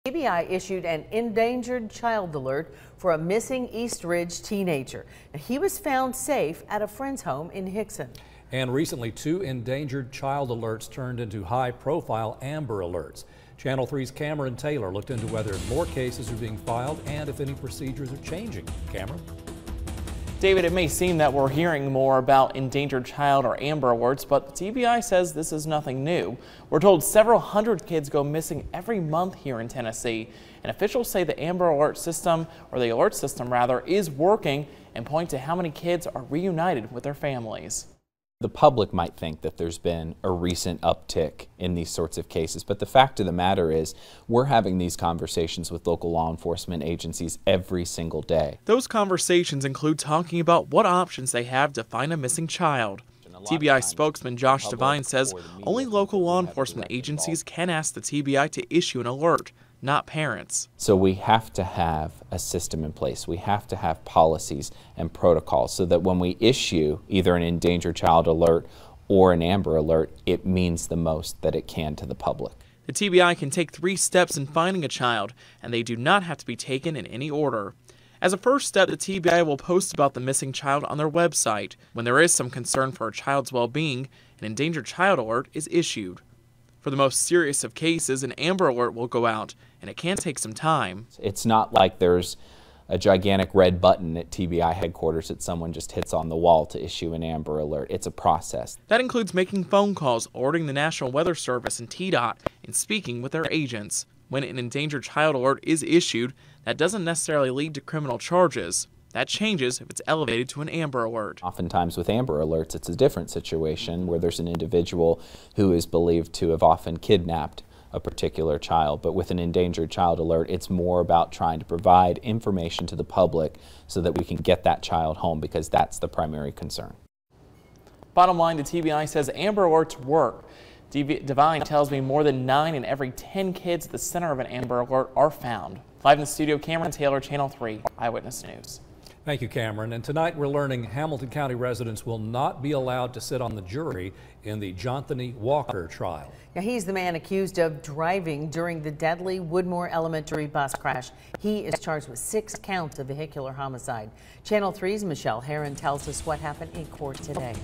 TBI issued an endangered child alert for a missing East Ridge teenager. Now, he was found safe at a friend's home in Hickson. And recently, 2 endangered child alerts turned into high-profile Amber Alerts. Channel 3's Cameron Taylor looked into whether more cases are being filed and if any procedures are changing. Cameron? David, it may seem that we're hearing more about endangered child or Amber Alerts, but the TBI says this is nothing new. We're told several hundred kids go missing every month here in Tennessee, and officials say the Amber Alert system, or the alert system rather, is working and point to how many kids are reunited with their families. The public might think that there's been a recent uptick in these sorts of cases, but the fact of the matter is we're having these conversations with local law enforcement agencies every single day. Those conversations include talking about what options they have to find a missing child. TBI spokesman Josh Devine says only local law enforcement agencies can ask the TBI to issue an alert, not parents. So we have to have a system in place. We have to have policies and protocols so that when we issue either an endangered child alert or an Amber Alert, it means the most that it can to the public. The TBI can take 3 steps in finding a child, and they do not have to be taken in any order. As a first step, the TBI will post about the missing child on their website. When there is some concern for a child's well-being, an endangered child alert is issued. For the most serious of cases, an Amber Alert will go out, and it can take some time. It's not like there's a gigantic red button at TBI headquarters that someone just hits on the wall to issue an Amber Alert. It's a process. That includes making phone calls, ordering the National Weather Service and TDOT, and speaking with their agents. When an endangered child alert is issued, that doesn't necessarily lead to criminal charges. That changes if it's elevated to an Amber Alert. Oftentimes with Amber Alerts, it's a different situation where there's an individual who is believed to have often kidnapped a particular child. But with an endangered child alert, it's more about trying to provide information to the public so that we can get that child home, because that's the primary concern. Bottom line, the TBI says Amber Alerts work. Devine tells me more than 9 in every 10 kids at the center of an Amber Alert are found. Live in the studio, Cameron Taylor, Channel 3 Eyewitness News. Thank you, Cameron. And tonight we're learning Hamilton County residents will not be allowed to sit on the jury in the Jonathan Walker trial. Now, he's the man accused of driving during the deadly Woodmore Elementary bus crash. He is charged with 6 counts of vehicular homicide. Channel 3's Michelle Herron tells us what happened in court today.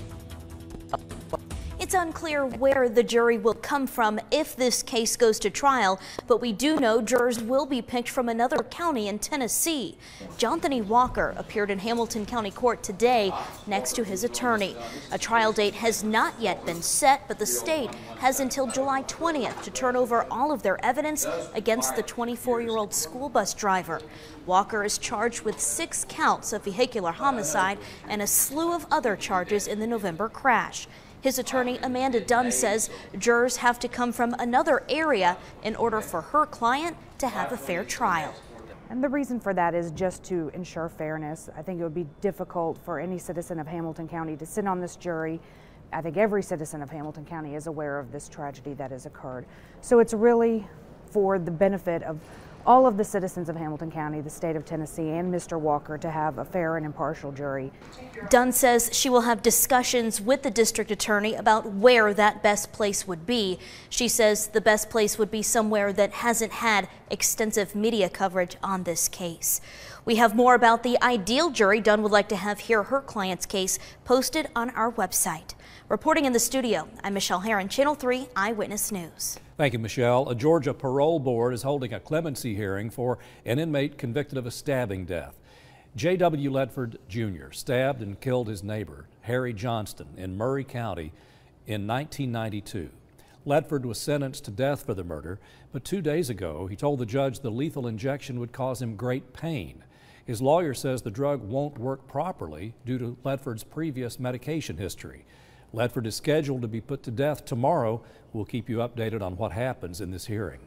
It's unclear where the jury will come from if this case goes to trial, but we do know jurors will be picked from another county in Tennessee. Jonathan Walker appeared in Hamilton County Court today next to his attorney. A trial date has not yet been set, but the state has until July 20th to turn over all of their evidence against the 24-year-old school bus driver. Walker is charged with 6 counts of vehicular homicide and a slew of other charges in the November crash. His attorney, Amanda Dunn, says jurors have to come from another area in order for her client to have a fair trial. And the reason for that is just to ensure fairness. I think it would be difficult for any citizen of Hamilton County to sit on this jury. I think every citizen of Hamilton County is aware of this tragedy that has occurred. So it's really for the benefit of all of the citizens of Hamilton County, the state of Tennessee, and Mr. Walker to have a fair and impartial jury. Dunn says she will have discussions with the district attorney about where that best place would be. She says the best place would be somewhere that hasn't had extensive media coverage on this case. We have more about the ideal jury Dunn would like to have hear her client's case posted on our website. Reporting in the studio, I'm Michelle Herron, Channel 3 Eyewitness News. Thank you, Michelle. A Georgia parole board is holding a clemency hearing for an inmate convicted of a stabbing death. J.W. Ledford Jr. stabbed and killed his neighbor, Harry Johnston, in Murray County in 1992. Ledford was sentenced to death for the murder, but 2 days ago he told the judge the lethal injection would cause him great pain. His lawyer says the drug won't work properly due to Ledford's previous medication history. Ledford is scheduled to be put to death tomorrow. We'll keep you updated on what happens in this hearing.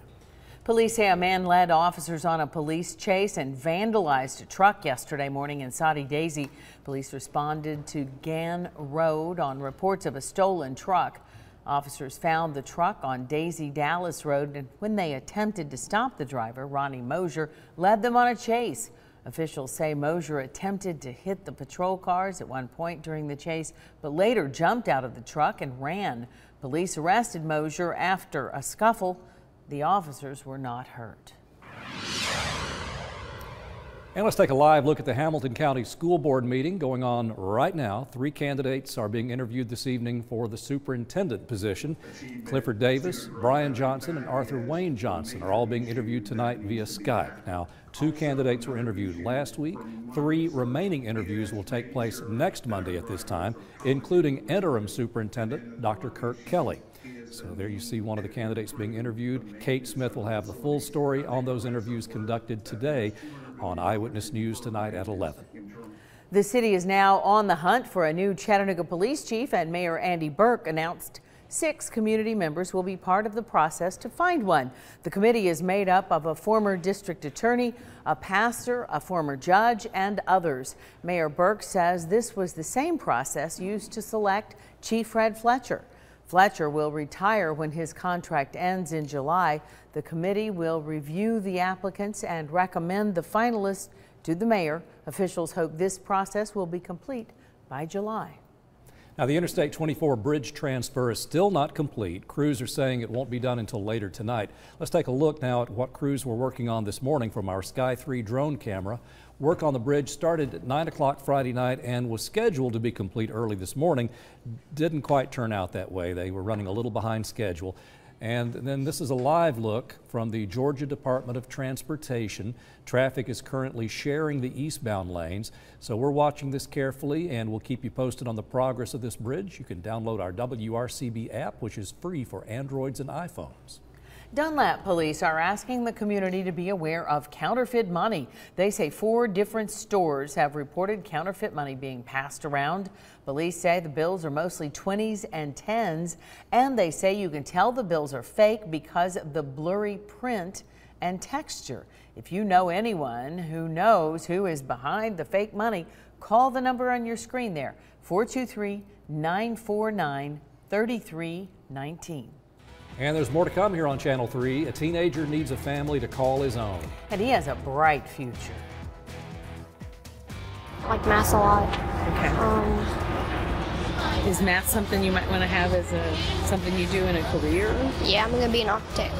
Police say a man led officers on a police chase and vandalized a truck yesterday morning in Soddy Daisy. Police responded to Gann Road on reports of a stolen truck. Officers found the truck on Daisy Dallas Road, and when they attempted to stop the driver, Ronnie Mosier led them on a chase. Officials say Mosier attempted to hit the patrol cars at one point during the chase, but later jumped out of the truck and ran. Police arrested Mosier after a scuffle. The officers were not hurt. And let's take a live look at the Hamilton County School Board meeting going on right now. 3 candidates are being interviewed this evening for the superintendent position. Clifford Davis, Brian Johnson, and Arthur Wayne Johnson are all being interviewed tonight via Skype. Now, 2 candidates were interviewed last week. 3 remaining interviews will take place next Monday at this time, including interim superintendent Dr. Kirk Kelly. So there you see one of the candidates being interviewed. Kate Smith will have the full story on those interviews conducted today on Eyewitness News tonight at 11. The city is now on the hunt for a new Chattanooga police chief, and Mayor Andy Burke announced 6 community members will be part of the process to find one. The committee is made up of a former district attorney, a pastor, a former judge, and others. Mayor Burke says this was the same process used to select Chief Fred Fletcher. Fletcher will retire when his contract ends in July. The committee will review the applicants and recommend the finalists to the mayor. Officials hope this process will be complete by July. Now, the Interstate 24 bridge transfer is still not complete. Crews are saying it won't be done until later tonight. Let's take a look now at what crews were working on this morning from our Sky 3 drone camera. Work on the bridge started at 9 o'clock Friday night and was scheduled to be complete early this morning. Didn't quite turn out that way. They were running a little behind schedule. And then this is a live look from the Georgia Department of Transportation. Traffic is currently sharing the eastbound lanes. So we're watching this carefully and we'll keep you posted on the progress of this bridge. You can download our WRCB app, which is free for Androids and iPhones. Dunlap police are asking the community to be aware of counterfeit money. They say 4 different stores have reported counterfeit money being passed around. Police say the bills are mostly 20s and 10s, and they say you can tell the bills are fake because of the blurry print and texture. If you know anyone who knows who is behind the fake money, call the number on your screen there, 423-949-3319. And there's more to come here on Channel 3. A teenager needs a family to call his own. And he has a bright future. I like math a lot. Okay. Is math something you might want to have as something you do in a career? Yeah, I'm going to be an architect.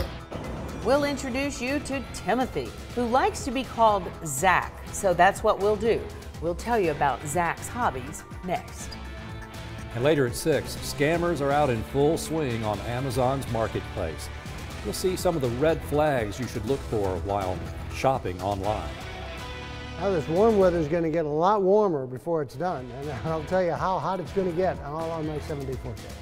We'll introduce you to Timothy, who likes to be called Zach. So that's what we'll do. We'll tell you about Zach's hobbies next. And later at 6, scammers are out in full swing on Amazon's marketplace. You'll see some of the red flags you should look for while shopping online. Now this warm weather is going to get a lot warmer before it's done, and I'll tell you how hot it's going to get all on my 7-day forecast.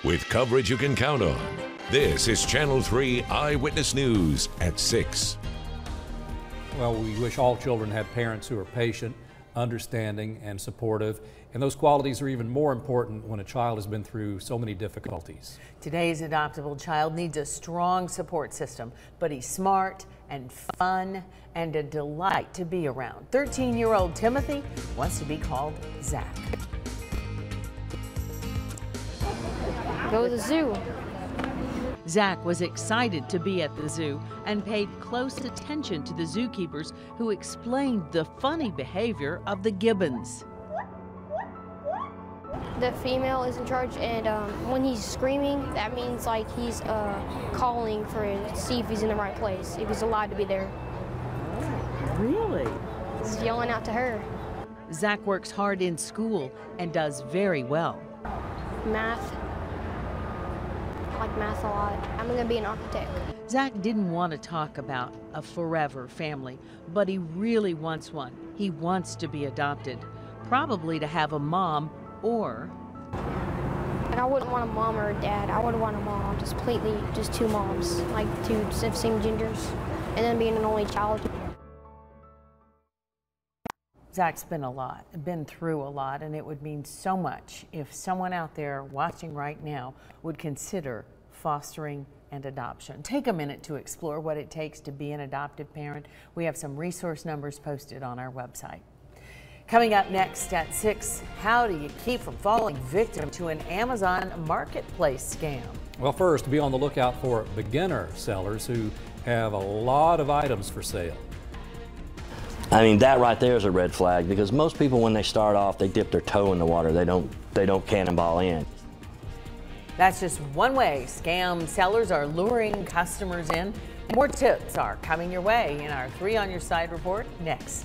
With coverage you can count on, this is Channel 3 Eyewitness News at 6. Well, we wish all children had parents who are patient, understanding, and supportive. And those qualities are even more important when a child has been through so many difficulties. Today's adoptable child needs a strong support system, but he's smart and fun and a delight to be around. 13-year-old Timothy wants to be called Zach. Go to the zoo. Zach was excited to be at the zoo and paid close attention to the zookeepers who explained the funny behavior of the gibbons. The female is in charge, and when he's screaming, that means like he's calling to see if he's in the right place, if he's allowed to be there. Really? He's yelling out to her. Zach works hard in school and does very well. Math. I like math a lot. I'm gonna be an architect. Zach didn't want to talk about a forever family, but he really wants one. He wants to be adopted, probably to have a mom or... Like, I wouldn't want a mom or a dad. I would want a mom, just two moms, like two same genders, and then being an only child. Zach's been through a lot, and it would mean so much if someone out there watching right now would consider fostering and adoption. Take a minute to explore what it takes to be an adoptive parent. We have some resource numbers posted on our website. Coming up next at 6, how do you keep from falling victim to an Amazon marketplace scam? Well, first, be on the lookout for beginner sellers who have a lot of items for sale. I mean, that right there is a red flag, because most people, when they start off, they dip their toe in the water. They don't cannonball in. That's just one way scam sellers are luring customers in. More tips are coming your way in our 3 on Your Side report next.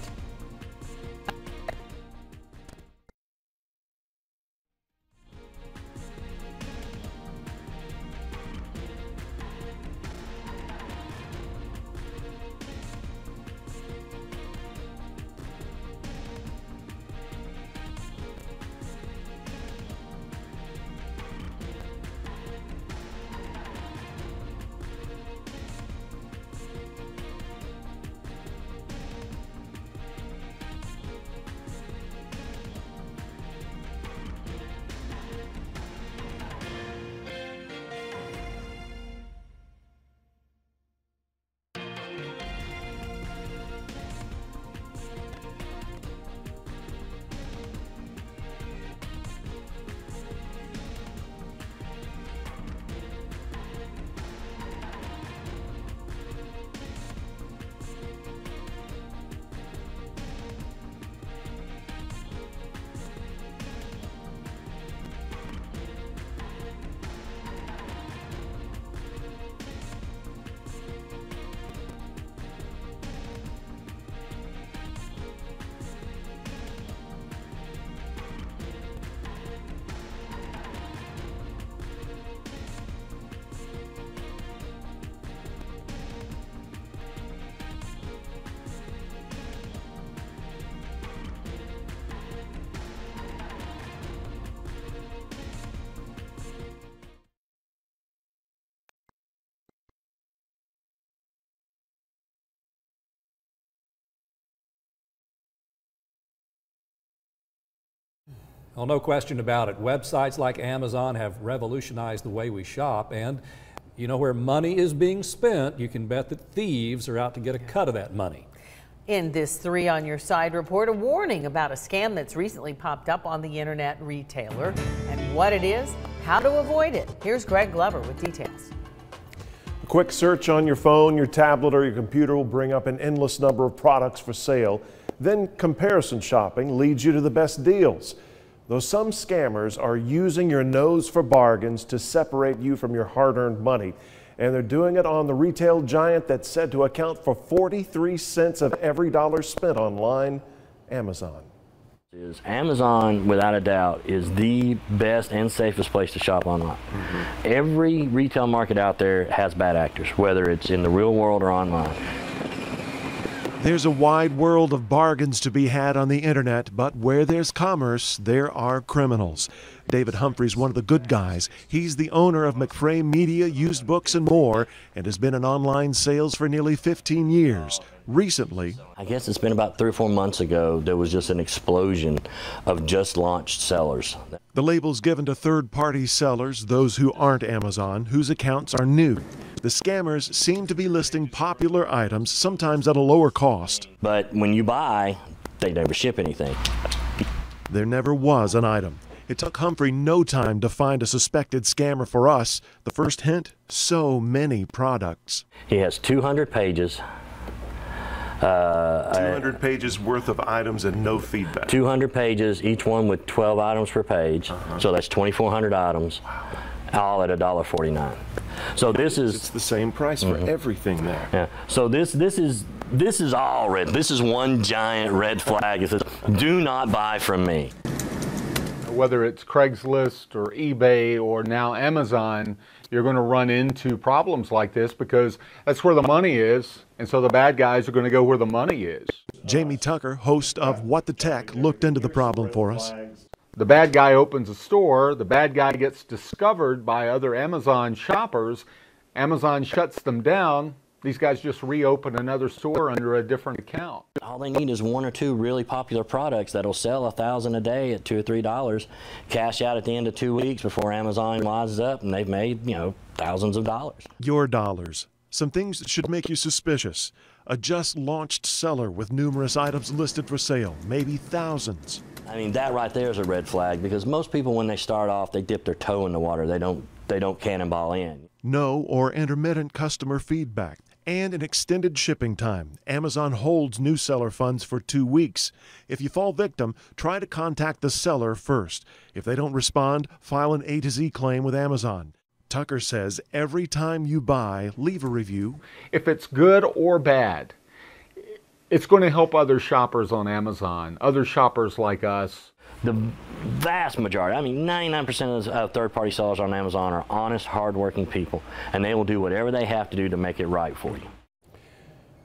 Well, no question about it. Websites like Amazon have revolutionized the way we shop, and you know, where money is being spent, you can bet that thieves are out to get a cut of that money. In this 3 on Your Side report, a warning about a scam that's recently popped up on the internet retailer and what it is, how to avoid it. Here's Greg Glover with details. A quick search on your phone, your tablet, or your computer will bring up an endless number of products for sale. Then comparison shopping leads you to the best deals. Though some scammers are using your nose for bargains to separate you from your hard-earned money. And they're doing it on the retail giant that's said to account for 43 cents of every dollar spent online, Amazon. Amazon, without a doubt, is the best and safest place to shop online. Every retail market out there has bad actors, whether it's in the real world or online. There's a wide world of bargains to be had on the internet, but where there's commerce, there are criminals. David Humphrey's one of the good guys. He's the owner of McFray Media, Used Books and More, and has been in online sales for nearly 15 years. Recently, I guess it's been about 3 or 4 months ago, there was just an explosion of just launched sellers. the label's given to third-party sellers, those who aren't Amazon, whose accounts are new. The scammers seem to be listing popular items, sometimes at a lower cost. But when you buy, they never ship anything. There never was an item. It took Humphrey no time to find a suspected scammer for us. The first hint, so many products. He has 200 pages. 200 pages worth of items and no feedback. 200 pages, each one with 12 items per page. So that's 2,400 items, all at $1.49. So this is... It's the same price for everything there. Yeah. So this is all red. This is one giant red flag. It says, do not buy from me. Whether it's Craigslist or eBay or now Amazon, you're going to run into problems like this because that's where the money is, and so the bad guys are going to go where the money is. Jamie Tucker, host of What the Tech, looked into the problem for us. The bad guy opens a store, the bad guy gets discovered by other Amazon shoppers, Amazon shuts them down, these guys just reopen another store under a different account. All they need is 1 or 2 really popular products that'll sell 1,000 a day at $2 or $3, cash out at the end of 2 weeks before Amazon rises up, and they've made, thousands of dollars. Your dollars. Some things that should make you suspicious. A just launched seller with numerous items listed for sale, maybe thousands. I mean, that right there is a red flag because most people, when they start off, they dip their toe in the water. They don't cannonball in. No or intermittent customer feedback. And an extended shipping time. Amazon holds new seller funds for 2 weeks. If you fall victim, try to contact the seller first. If they don't respond, file an A to Z claim with Amazon. Tucker says every time you buy, leave a review. If it's good or bad, it's going to help other shoppers on Amazon, other shoppers like us. The vast majority, I mean 99% of third-party sellers on Amazon are honest, hard-working people, and they will do whatever they have to do to make it right for you.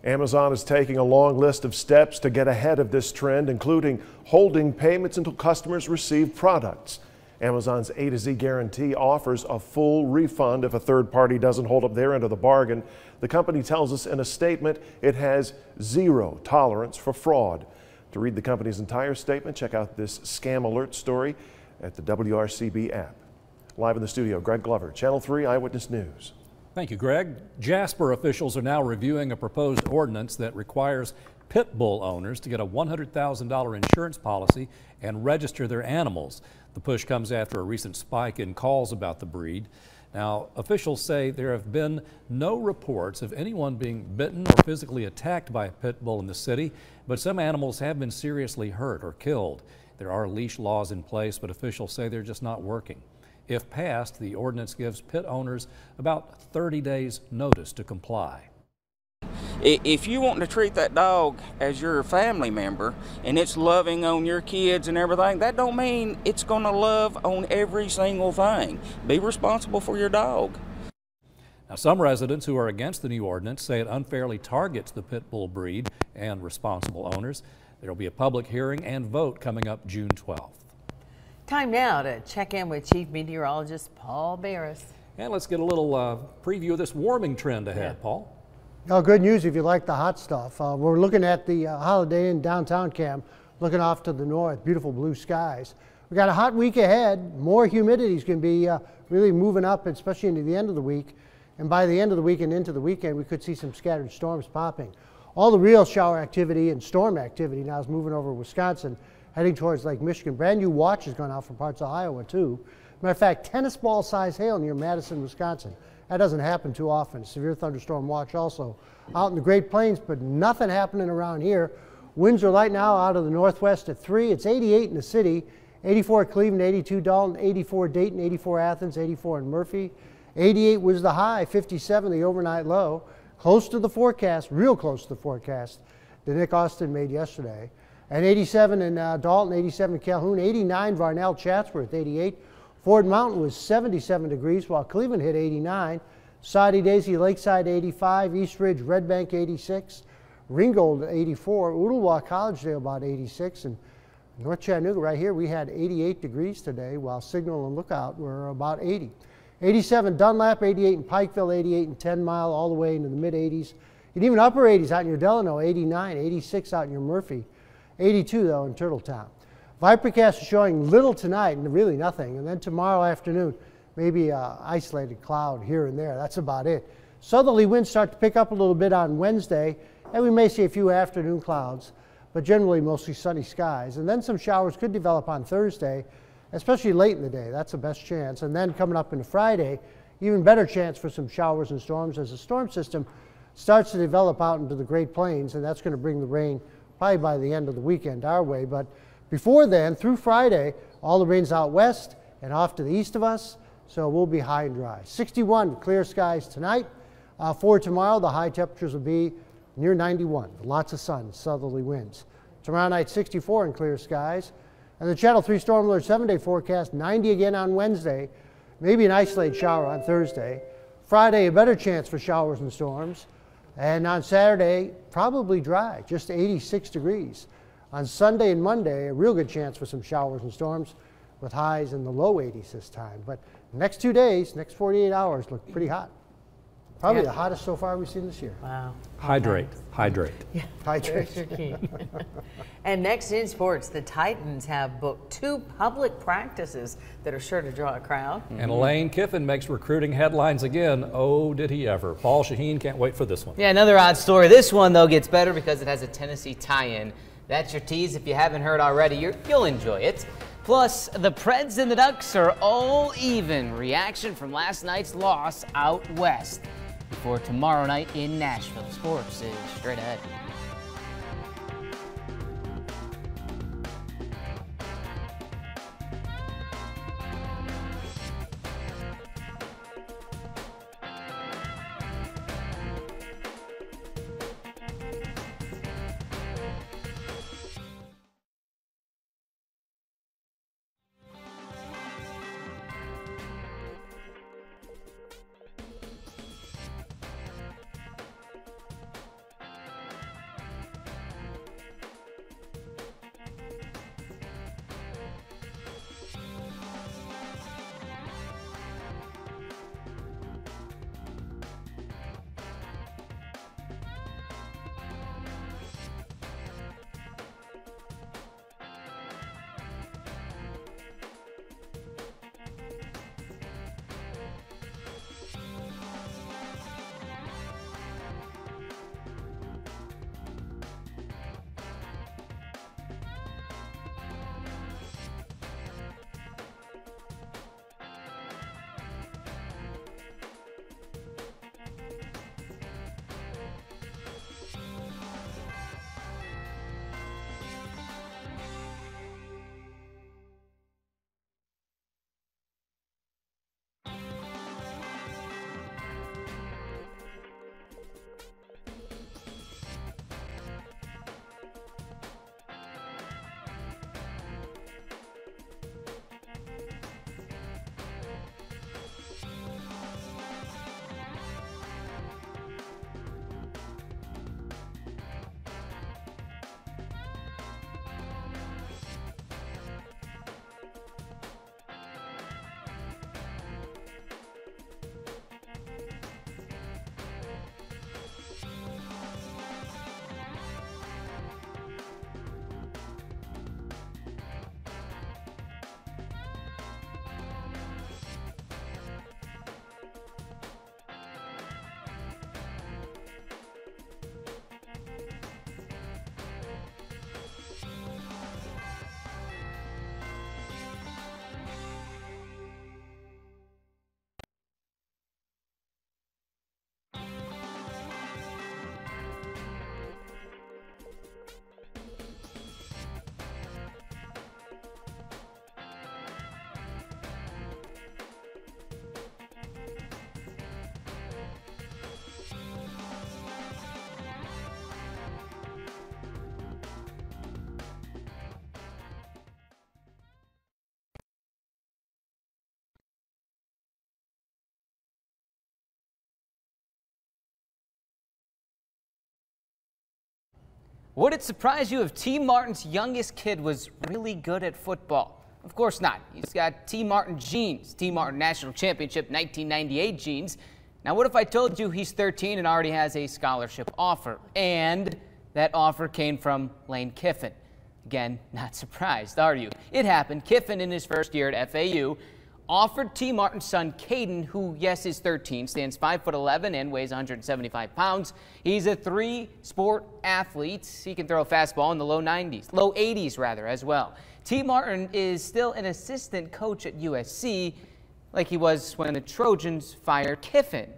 Amazon is taking a long list of steps to get ahead of this trend, including holding payments until customers receive products. Amazon's A to Z guarantee offers a full refund if a third party doesn't hold up their end of the bargain. The company tells us in a statement it has zero tolerance for fraud. To read the company's entire statement, check out this scam alert story at the WRCB app. Live in the studio, Greg Glover, Channel 3 Eyewitness News. Thank you, Greg. Jasper officials are now reviewing a proposed ordinance that requires pit bull owners to get a $100,000 insurance policy and register their animals. The push comes after a recent spike in calls about the breed. Now, officials say there have been no reports of anyone being bitten or physically attacked by a pit bull in the city, but some animals have been seriously hurt or killed. There are leash laws in place, but officials say they're just not working. If passed, the ordinance gives pit owners about 30 days notice to comply. If you want to treat that dog as your family member and it's loving on your kids and everything, that don't mean it's going to love on every single thing. Be responsible for your dog. Now, some residents who are against the new ordinance say it unfairly targets the pit bull breed and responsible owners. There will be a public hearing and vote coming up June 12th. Time now to check in with Chief Meteorologist Paul Barris. And let's get a little preview of this warming trend ahead, Paul. Oh, good news if you like the hot stuff. We're looking at the Holiday Inn downtown camp, looking off to the north, beautiful blue skies. We got a hot week ahead. More humidity is going to be really moving up, especially into the end of the week. And by the end of the week and into the weekend, we could see some scattered storms popping. All the real shower activity and storm activity now is moving over Wisconsin, heading towards Lake Michigan. Brand new watches going out for parts of Iowa, too. Matter of fact, tennis ball size hail near Madison, Wisconsin. That doesn't happen too often. Severe thunderstorm watch also out in the Great Plains, but nothing happening around here. Winds are light now out of the northwest at 3. It's 88 in the city, 84 at Cleveland, 82 Dalton, 84 Dayton, 84 Athens, 84 in Murphy. 88 was the high, 57 the overnight low. Close to the forecast, real close to the forecast that Nick Austin made yesterday. And 87 in Dalton, 87 in Calhoun, 89 Varnell, Chatsworth, 88. Ford Mountain was 77 degrees, while Cleveland hit 89. Soddy Daisy, Lakeside, 85. East Ridge, Red Bank, 86. Ringgold, 84. Ooltewah, Collegedale, about 86. And North Chattanooga, right here, we had 88 degrees today, while Signal and Lookout were about 80. 87 Dunlap, 88 in Pikeville, 88 in 10 Mile, all the way into the mid-80s. Get even upper 80s out in your Delano, 89, 86 out in your Murphy, 82 though in Turtletown. Vipercast is showing little tonight and really nothing. And then tomorrow afternoon, maybe an isolated cloud here and there. That's about it. Southerly winds start to pick up a little bit on Wednesday, and we may see a few afternoon clouds, but generally mostly sunny skies. And then some showers could develop on Thursday, especially late in the day. That's the best chance. And then coming up into Friday, even better chance for some showers and storms as the storm system starts to develop out into the Great Plains, and that's going to bring the rain probably by the end of the weekend our way. But before then, through Friday, all the rain's out west and off to the east of us, so we'll be high and dry. 61 clear skies tonight. For tomorrow, the high temperatures will be near 91. Lots of sun, southerly winds. Tomorrow night, 64 in clear skies. And the Channel 3 Storm Alert 7-day forecast, 90 again on Wednesday. Maybe an isolated shower on Thursday. Friday, a better chance for showers and storms. And on Saturday, probably dry, just 86 degrees. On Sunday and Monday, a real good chance for some showers and storms with highs in the low 80s this time. But the next 2 days, next 48 hours look pretty hot. Probably the hottest so far we've seen this year. Wow. Hydrate. Hydrate. Yeah, hydrate. There's your key. And next in sports, the Titans have booked 2 public practices that are sure to draw a crowd. And Lane Kiffin makes recruiting headlines again. Oh, did he ever. Paul Shaheen can't wait for this one. Yeah, another odd story. This one, though, gets better because it has a Tennessee tie-in. That's your tease. If you haven't heard already, you'll enjoy it. Plus, the Preds and the Ducks are all even. Reaction from last night's loss out west. Before tomorrow night in Nashville. Sports is straight ahead. Would it surprise you if T. Martin's youngest kid was really good at football? Of course not. He's got T. Martin genes, T. Martin National Championship 1998 genes. Now, what if I told you he's 13 and already has a scholarship offer, and that offer came from Lane Kiffin? Again, not surprised, are you? It happened. Kiffin, in his first year at FAU, offered T. Martin's son, Caden, who, yes, is 13, stands 5'11" and weighs 175 pounds. He's a three-sport athlete. He can throw a fastball in the low 80s rather, as well. T. Martin is still an assistant coach at USC, like he was when the Trojans fired Kiffin.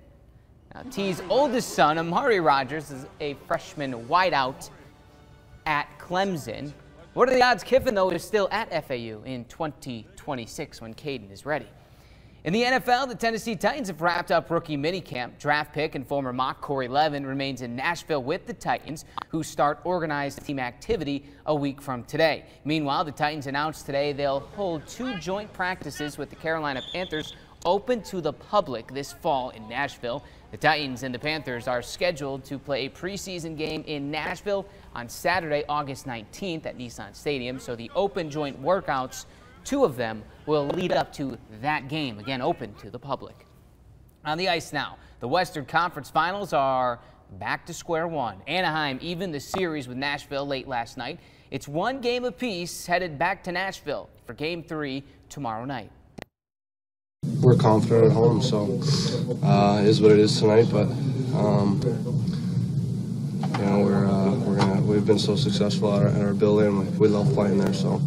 Now, T's oldest son, Amari Rogers, is a freshman wideout at Clemson. What are the odds Kiffin, though, is still at FAU in 2026 when Caden is ready? In the NFL, the Tennessee Titans have wrapped up rookie minicamp. Draft pick and former Mock Corey Levin remains in Nashville with the Titans, who start organized team activity a week from today. Meanwhile, the Titans announced today they'll hold 2 joint practices with the Carolina Panthers open to the public this fall in Nashville. The Titans and the Panthers are scheduled to play a preseason game in Nashville on Saturday, August 19th at Nissan Stadium. So the open joint workouts, 2 of them, will lead up to that game, again open to the public. On the ice now, the Western Conference Finals are back to square one. Anaheim evened the series with Nashville late last night. It's 1 game apiece headed back to Nashville for Game 3 tomorrow night. We're confident at home, so it is what it is tonight. But you know, we've been so successful at our building. We love playing there, so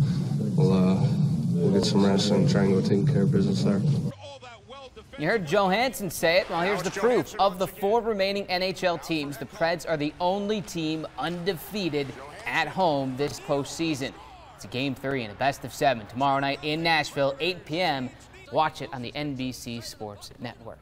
we'll get some rest and try and go taking care of business there. You heard Joe Hansen say it. Well, here's the proof. Of the 4 remaining NHL teams, the Preds are the only team undefeated at home this postseason. It's a Game 3 and a best-of-7 tomorrow night in Nashville, 8 p.m. Watch it on the NBC Sports Network.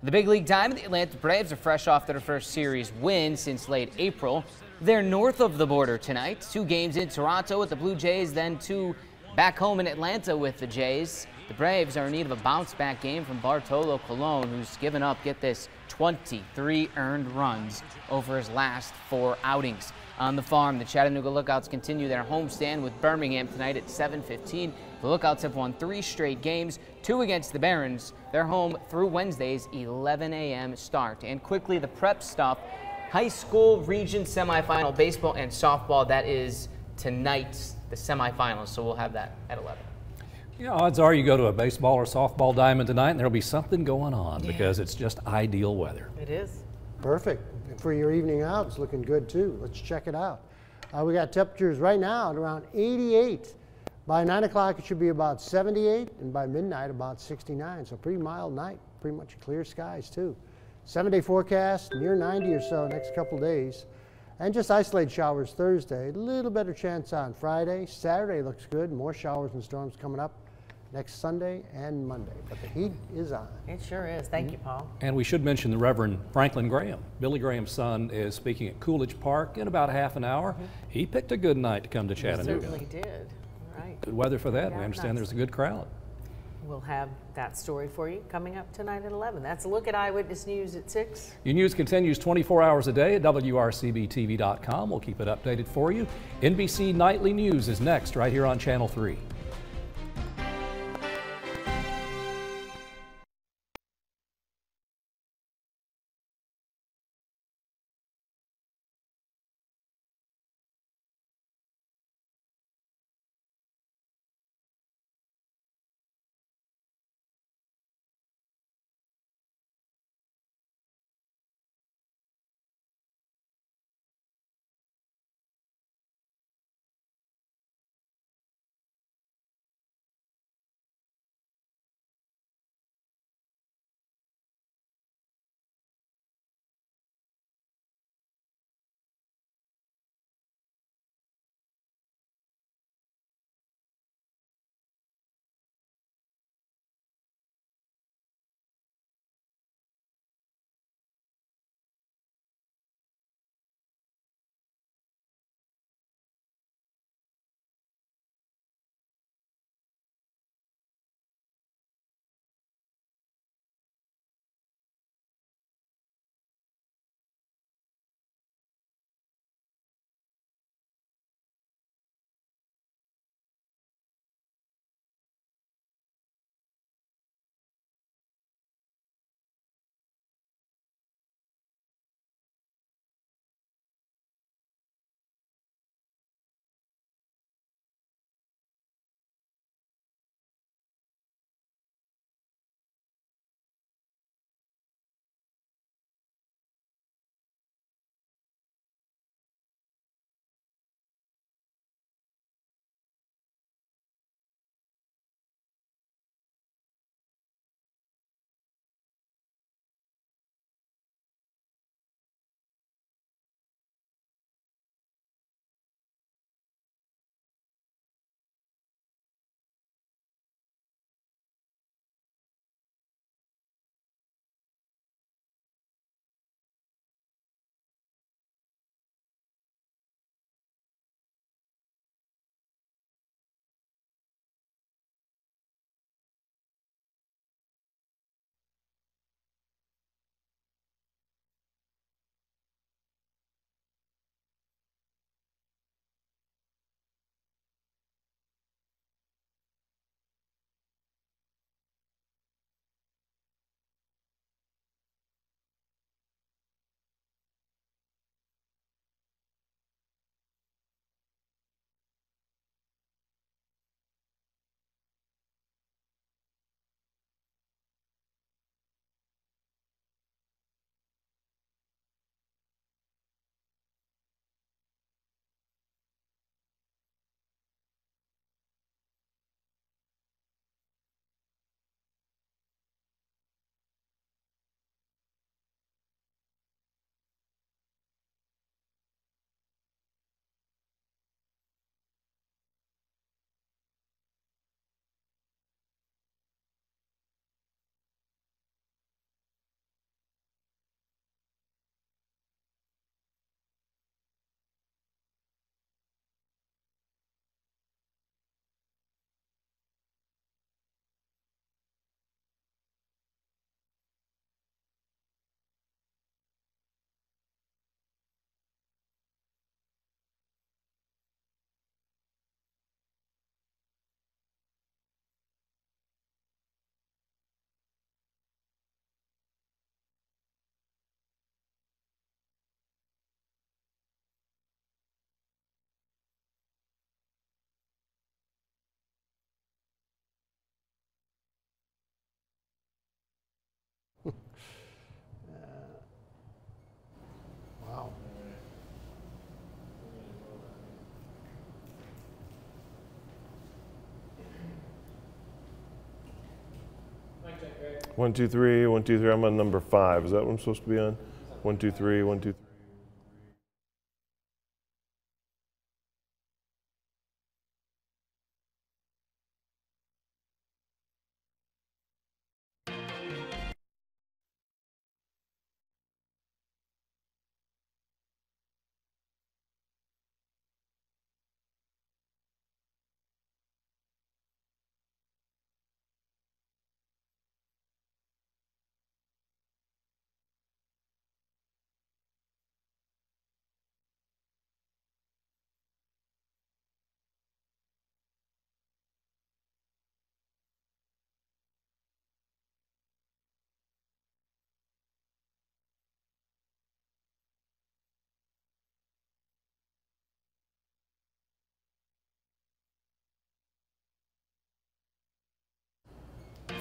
The big league time, the Atlanta Braves are fresh off their first series win since late April. They're north of the border tonight. 2 games in Toronto with the Blue Jays, then 2 back home in Atlanta with the Jays. The Braves are in need of a bounce-back game from Bartolo Colon, who's given up, get this, 23 earned runs over his last 4 outings. On the farm, the Chattanooga Lookouts continue their homestand with Birmingham tonight at 7:15. The Lookouts have won 3 straight games, 2 against the Barons. They're home through Wednesday's 11 a.m. start. And quickly, the prep stuff. High school region semifinal baseball and softball. That is tonight's the semifinals, so we'll have that at 11. You know, odds are you go to a baseball or softball diamond tonight and there'll be something going on because it's just ideal weather. It is. Perfect. And for your evening out, it's looking good too. Let's check it out. We got temperatures right now at around 88. By 9 o'clock, it should be about 78, and by midnight, about 69. So pretty mild night, pretty much clear skies too. 7-day forecast, near 90 or so next couple days. And just isolated showers Thursday. A little better chance on Friday. Saturday looks good. More showers and storms coming up next Sunday and Monday. But the heat is on. It sure is. Thank you, Paul. And we should mention the Reverend Franklin Graham. Billy Graham's son is speaking at Coolidge Park in about half an hour. He picked a good night to come to Chattanooga. He certainly did. Right. Good weather for that. We understand there's a good crowd. We'll have that story for you coming up tonight at 11. That's a look at Eyewitness News at 6. Your news continues 24 hours a day at WRCBTV.com. We'll keep it updated for you. NBC Nightly News is next right here on Channel 3. 1, 2, 3, 1, 2, 3. I'm on number 5. Is that what I'm supposed to be on? 1, 2, 3, 1, 2, 3.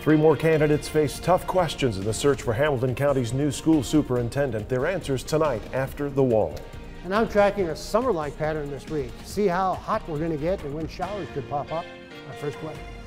Three more candidates face tough questions in the search for Hamilton County's new school superintendent. Their answers tonight after The Wall. And I'm tracking a summer-like pattern this week. See how hot we're going to get and when showers could pop up. Our first question.